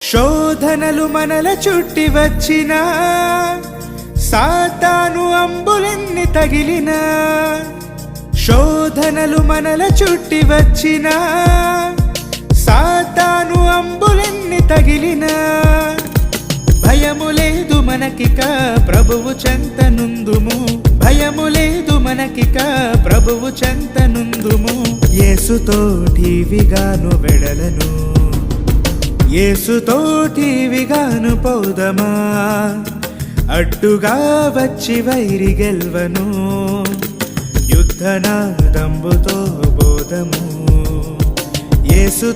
శోధనలు మనల చుట్టి వచ్చిన సాతాను అంబులెన్ని తగిలిన శోధనలు మనల చుట్టి వచ్చిన సాతాను అంబులెన్ని తగిలిన భయము లేదు మనకిక ప్రభువు చెంతనుందుము భయము లేదు మనకిక ప్రభువు చెంతనుందుము యేసుతోటివిగాను వెడలను యేసుతోటివిగాను పౌదమా అడ్డుగా వచ్చి వైరి గెల్వను యుద్ధనాదంబుతో బోధము యేసుతోటివిగాను